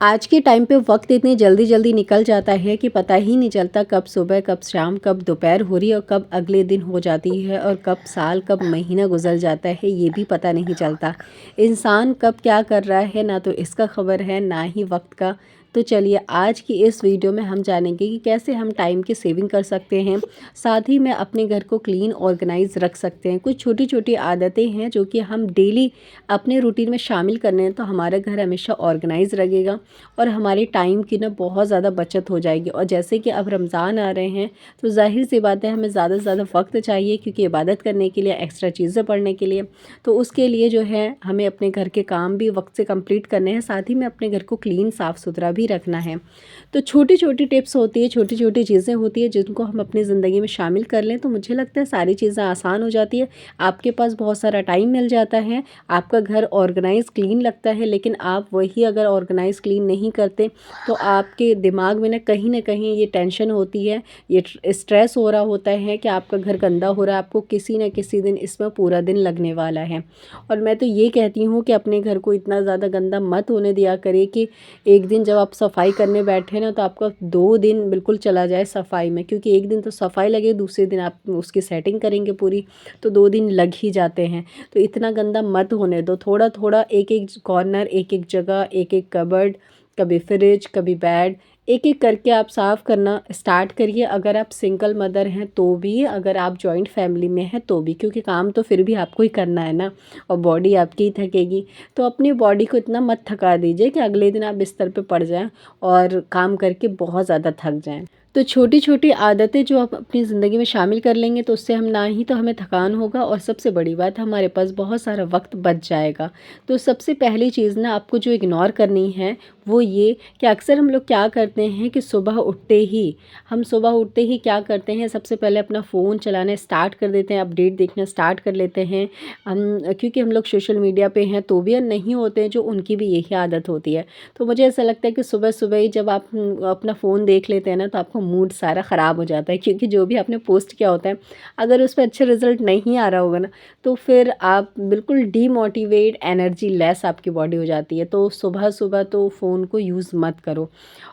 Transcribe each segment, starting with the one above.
आज के टाइम पे वक्त इतनी जल्दी जल्दी निकल जाता है कि पता ही नहीं चलता कब सुबह कब शाम कब दोपहर हो रही है और कब अगले दिन हो जाती है और कब साल कब महीना गुजर जाता है ये भी पता नहीं चलता। इंसान कब क्या कर रहा है ना तो इसका खबर है ना ही वक्त का। तो चलिए आज की इस वीडियो में हम जानेंगे कि कैसे हम टाइम की सेविंग कर सकते हैं, साथ ही में अपने घर को क्लीन ऑर्गेनाइज रख सकते हैं। कुछ छोटी छोटी आदतें हैं जो कि हम डेली अपने रूटीन में शामिल करने हैं तो हमारा घर हमेशा ऑर्गेनाइज रहेगा और हमारे टाइम की ना बहुत ज़्यादा बचत हो जाएगी। और जैसे कि अब रमज़ान आ रहे हैं तो ज़ाहिर सी बात है हमें ज़्यादा से ज़्यादा वक्त चाहिए, क्योंकि इबादत करने के लिए, एक्स्ट्रा चीज़ें पढ़ने के लिए। तो उसके लिए जो है हमें अपने घर के काम भी वक्त से कंप्लीट करने हैं, साथ ही में अपने घर को क्लीन साफ़ सुथरा भी रखना है। तो छोटी छोटी टिप्स होती है, छोटी छोटी चीज़ें होती है जिनको हम अपनी ज़िंदगी में शामिल कर लें तो मुझे लगता है सारी चीज़ें आसान हो जाती है। आपके पास बहुत सारा टाइम मिल जाता है, आपका घर ऑर्गेनाइज क्लीन लगता है। लेकिन आप वही अगर ऑर्गेनाइज क्लीन नहीं करते तो आपके दिमाग में ना कहीं ये टेंशन होती है, ये स्ट्रेस हो रहा होता है कि आपका घर गंदा हो रहा है, आपको किसी न किसी दिन इसमें पूरा दिन लगने वाला है। और मैं तो ये कहती हूँ कि अपने घर को इतना ज़्यादा गंदा मत होने दिया करिए कि एक दिन जब आप सफाई करने बैठे ना तो आपका 2 दिन बिल्कुल चला जाए सफाई में, क्योंकि एक दिन तो सफाई लगे, दूसरे दिन आप उसकी सेटिंग करेंगे पूरी, तो 2 दिन लग ही जाते हैं। तो इतना गंदा मत होने दो, थोड़ा थोड़ा एक एक कॉर्नर, एक एक जगह, एक एक कबर्ड, कभी फ्रिज, कभी बेड, एक एक करके आप साफ़ करना स्टार्ट करिए। अगर आप सिंगल मदर हैं तो भी, अगर आप जॉइंट फैमिली में हैं तो भी, क्योंकि काम तो फिर भी आपको ही करना है ना, और बॉडी आपकी ही थकेगी। तो अपनी बॉडी को इतना मत थका दीजिए कि अगले दिन आप बिस्तर पे पड़ जाएं और काम करके बहुत ज़्यादा थक जाएं। तो छोटी छोटी आदतें जो आप अपनी ज़िंदगी में शामिल कर लेंगे तो उससे हम ना ही तो हमें थकान होगा, और सबसे बड़ी बात हमारे पास बहुत सारा वक्त बच जाएगा। तो सबसे पहली चीज़ ना आपको जो इग्नोर करनी है वो ये कि अक्सर हम लोग क्या करते हैं कि सुबह उठते ही क्या करते हैं, सबसे पहले अपना फ़ोन चलाना स्टार्ट कर देते हैं, अपडेट देखना स्टार्ट कर लेते हैं हम, क्योंकि हम लोग सोशल मीडिया पे हैं तो भी, और नहीं होते हैं जो उनकी भी यही आदत होती है। तो मुझे ऐसा लगता है कि सुबह सुबह ही जब आप अपना फ़ोन देख लेते हैं ना तो आपका मूड सारा ख़राब हो जाता है, क्योंकि जो भी आपने पोस्ट किया होता है अगर उस पर अच्छा रिजल्ट नहीं आ रहा होगा ना तो फिर आप बिल्कुल डीमोटिवेट, एनर्जी लेस आपकी बॉडी हो जाती है। तो सुबह सुबह तो फ़ोन को यूज़ मत करो,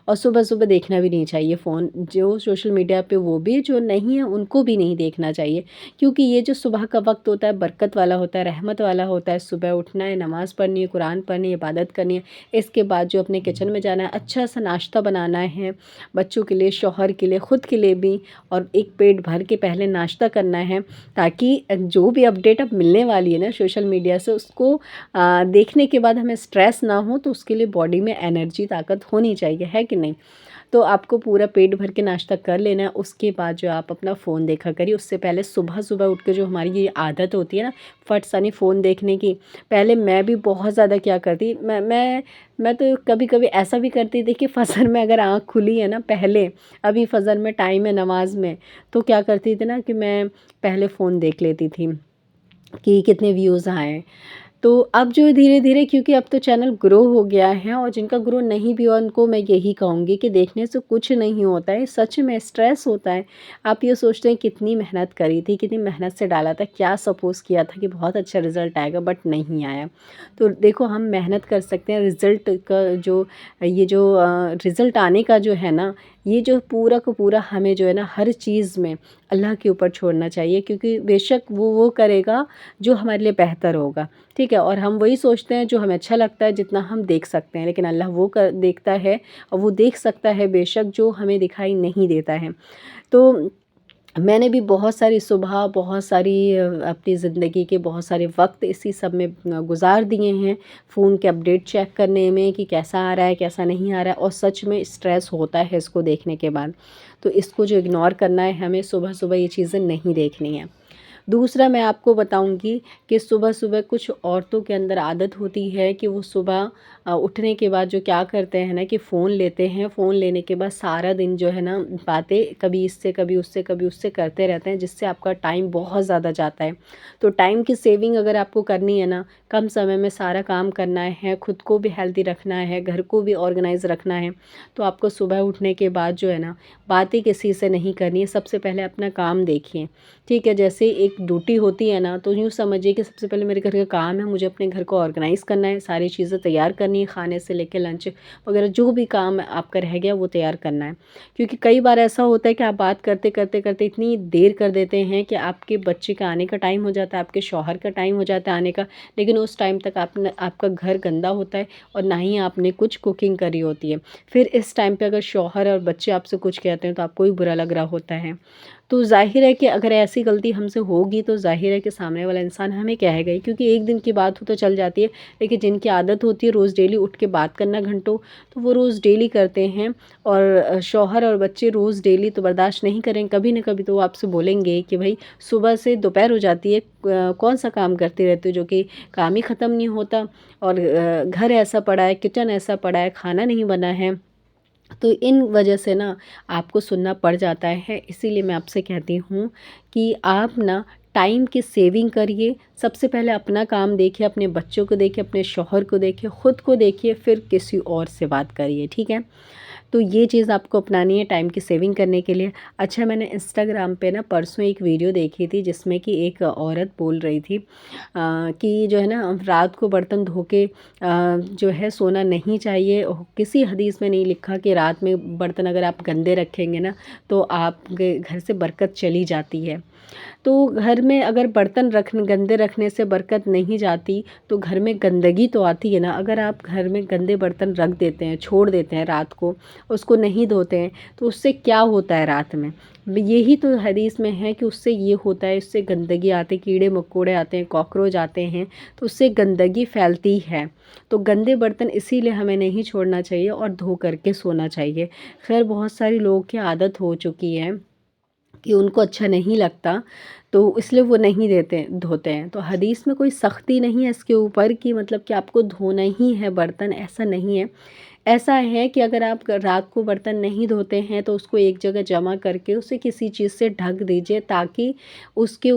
और सुबह सुबह देखना भी नहीं चाहिए फ़ोन। जो सोशल मीडिया पे वो भी, जो नहीं है उनको भी नहीं देखना चाहिए, क्योंकि ये जो सुबह का वक्त होता है बरकत वाला होता है, रहमत वाला होता है। सुबह उठना है, नमाज़ पढ़नी है, कुरान पढ़नी है, इबादत करनी है, इसके बाद जो अपने किचन में जाना है, अच्छा सा नाश्ता बनाना है बच्चों के लिए, शौहर के लिए, ख़ुद के लिए भी, और एक पेट भर के पहले नाश्ता करना है, ताकि जो भी अपडेट अब मिलने वाली है ना सोशल मीडिया से उसको देखने के बाद हमें स्ट्रेस ना हो। तो उसके लिए बॉडी में एनर्जी, ताकत होनी चाहिए, है कि नहीं। तो आपको पूरा पेट भर के नाश्ता कर लेना है, उसके बाद जो आप अपना फ़ोन देखा करिए। उससे पहले सुबह सुबह उठ के जो हमारी ये आदत होती है ना फट सनी फ़ोन देखने की, पहले मैं भी बहुत ज़्यादा क्या करती, मैं तो कभी कभी ऐसा भी करती थी कि फ़जर में अगर आँख खुली है ना, पहले अभी फ़जर में टाइम है नमाज में, तो क्या करती थी ना कि मैं पहले फ़ोन देख लेती थी कि कितने व्यूज़ आए। तो अब जो धीरे-धीरे, क्योंकि अब तो चैनल ग्रो हो गया है, और जिनका ग्रो नहीं भी हुआ उनको मैं यही कहूँगी कि देखने से कुछ नहीं होता है, सच में स्ट्रेस होता है। आप ये सोचते हैं कितनी मेहनत करी थी, कितनी मेहनत से डाला था, क्या सपोज़ किया था कि बहुत अच्छा रिज़ल्ट आएगा, बट नहीं आया। तो देखो हम मेहनत कर सकते हैं, रिज़ल्ट का जो रिज़ल्ट आने का जो है ना, ये जो पूरा का पूरा हमें जो है ना हर चीज़ में अल्लाह के ऊपर छोड़ना चाहिए, क्योंकि बेशक वो करेगा जो हमारे लिए बेहतर होगा, ठीक है। और हम वही सोचते हैं जो हमें अच्छा लगता है, जितना हम देख सकते हैं, लेकिन अल्लाह वो देखता है और वो देख सकता है बेशक जो हमें दिखाई नहीं देता है। तो मैंने भी बहुत सारी सुबह, बहुत सारी अपनी ज़िंदगी के बहुत सारे वक्त इसी सब में गुजार दिए हैं, फ़ोन के अपडेट चेक करने में कि कैसा आ रहा है, कैसा नहीं आ रहा है, और सच में स्ट्रेस होता है इसको देखने के बाद। तो इसको जो इग्नोर करना है, हमें सुबह सुबह ये चीज़ें नहीं देखनी है। दूसरा मैं आपको बताऊंगी कि सुबह-सुबह कुछ औरतों के अंदर आदत होती है कि वो सुबह उठने के बाद जो क्या करते हैं ना कि फ़ोन लेते हैं, फ़ोन लेने के बाद सारा दिन जो है ना बातें कभी इससे, कभी उससे, कभी उससे करते रहते हैं, जिससे आपका टाइम बहुत ज़्यादा जाता है। तो टाइम की सेविंग अगर आपको करनी है ना, कम समय में सारा काम करना है, खुद को भी हेल्दी रखना है, घर को भी ऑर्गेनाइज़ रखना है, तो आपको सुबह उठने के बाद जो है ना बातें किसी से नहीं करनी है। सबसे पहले अपना काम देखिए, ठीक है। जैसे एक एक ड्यूटी होती है ना, तो यूँ समझिए कि सबसे पहले मेरे घर का काम है, मुझे अपने घर को ऑर्गेनाइज़ करना है, सारी चीज़ें तैयार करनी है, खाने से लेके लंच वगैरह जो भी काम आपका रह गया वो तैयार करना है। क्योंकि कई बार ऐसा होता है कि आप बात करते करते करते इतनी देर कर देते हैं कि आपके बच्चे का आने का टाइम हो जाता है, आपके शौहर का टाइम हो जाता है आने का, लेकिन उस टाइम तक आपने आपका घर गंदा होता है और ना ही आपने कुछ कुकिंग करी होती है। फिर इस टाइम पे अगर शौहर और बच्चे आपसे कुछ कहते हैं तो आपको भी बुरा लग रहा होता है। तो ज़ाहिर है कि अगर ऐसी गलती हमसे होगी तो ज़ाहिर है कि सामने वाला इंसान हमें कहेगा ही, क्योंकि एक दिन की बात हो तो चल जाती है, लेकिन जिनकी आदत होती है रोज़ डेली उठ के बात करना घंटों, तो वो रोज़ डेली करते हैं। और शौहर और बच्चे रोज़ डेली तो बर्दाश्त नहीं करें, कभी न कभी तो वो आपसे बोलेंगे कि भाई सुबह से दोपहर हो जाती है, कौन सा काम करते रहते हो जो कि काम ही ख़त्म नहीं होता, और घर ऐसा पड़ा है, किचन ऐसा पड़ा है, खाना नहीं बना है। तो इन वजह से ना आपको सुनना पड़ जाता है। इसीलिए मैं आपसे कहती हूँ कि आप ना टाइम की सेविंग करिए। सबसे पहले अपना काम देखिए, अपने बच्चों को देखिए, अपने शौहर को देखिए, ख़ुद को देखिए, फिर किसी और से बात करिए, ठीक है? तो ये चीज़ आपको अपनानी है टाइम की सेविंग करने के लिए। अच्छा, मैंने इंस्टाग्राम पे ना परसों एक वीडियो देखी थी जिसमें कि एक औरत बोल रही थी कि जो है ना रात को बर्तन धो के जो है सोना नहीं चाहिए। किसी हदीस में नहीं लिखा कि रात में बर्तन अगर आप गंदे रखेंगे ना तो आपके घर से बरकत चली जाती है। तो घर में अगर बर्तन गंदे रखने से बरकत नहीं जाती तो घर में गंदगी तो आती है ना। अगर आप घर में गंदे बर्तन रख देते हैं, छोड़ देते हैं रात को, उसको नहीं धोते हैं, तो उससे क्या होता है रात में? यही तो हदीस में है कि उससे ये होता है, उससे गंदगी आती, कीड़े मकोड़े आते हैं, कॉकरोच आते हैं, तो उससे गंदगी फैलती है। तो गंदे बर्तन इसीलिए हमें नहीं छोड़ना चाहिए और धो करके सोना चाहिए। खैर, बहुत सारे लोगों की आदत हो चुकी है कि उनको अच्छा नहीं लगता, तो इसलिए वो नहीं धोते हैं। तो हदीस में कोई सख्ती नहीं है इसके ऊपर कि मतलब कि आपको धोना ही है बर्तन, ऐसा नहीं है। ऐसा है कि अगर आप रात को बर्तन नहीं धोते हैं तो उसको एक जगह जमा करके उसे किसी चीज़ से ढक दीजिए, ताकि उसके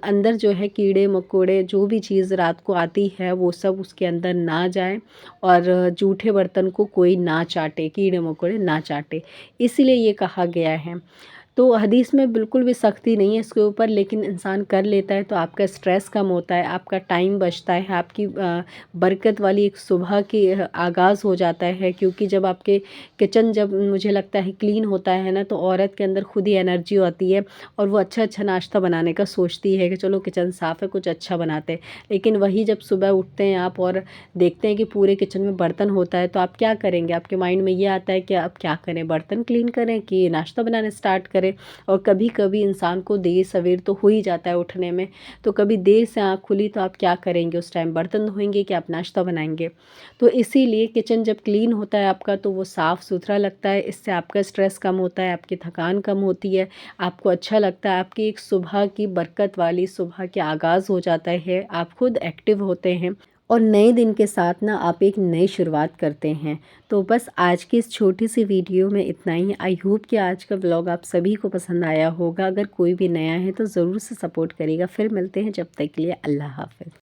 अंदर जो है कीड़े मकोड़े जो भी चीज़ रात को आती है वो सब उसके अंदर ना जाए और जूठे बर्तन को कोई ना चाटे, कीड़े मकोड़े ना चाटे, इसीलिए ये कहा गया है। तो हदीस में बिल्कुल भी सख्ती नहीं है इसके ऊपर, लेकिन इंसान कर लेता है तो आपका स्ट्रेस कम होता है, आपका टाइम बचता है, आपकी बरकत वाली एक सुबह की आगाज़ हो जाता है। क्योंकि जब आपके किचन जब मुझे लगता है क्लीन होता है ना, तो औरत के अंदर खुद ही एनर्जी आती है और वो अच्छा अच्छा नाश्ता बनाने का सोचती है कि चलो किचन साफ़ है, कुछ अच्छा बनाते हैं। लेकिन वही जब सुबह उठते हैं आप और देखते हैं कि पूरे किचन में बर्तन होता है, तो आप क्या करेंगे? आपके माइंड में ये आता है कि आप क्या करें, बर्तन क्लीन करें कि नाश्ता बनाना स्टार्ट करें? और कभी कभी इंसान को देर सवेर तो हो ही जाता है उठने में, तो कभी देर से आँख खुली तो आप क्या करेंगे उस टाइम? बर्तन धोएंगे कि आप नाश्ता बनाएंगे? तो इसीलिए किचन जब क्लीन होता है आपका तो वो साफ़ सुथरा लगता है, इससे आपका स्ट्रेस कम होता है, आपकी थकान कम होती है, आपको अच्छा लगता है, आपकी एक सुबह की बरकत वाली सुबह के आगाज़ हो जाता है, आप खुद एक्टिव होते हैं और नए दिन के साथ ना आप एक नई शुरुआत करते हैं। तो बस आज की इस छोटी सी वीडियो में इतना ही। आई होप कि आज का व्लॉग आप सभी को पसंद आया होगा। अगर कोई भी नया है तो ज़रूर से सपोर्ट करिएगा। फिर मिलते हैं, जब तक के लिए अल्लाह हाफ़िज़।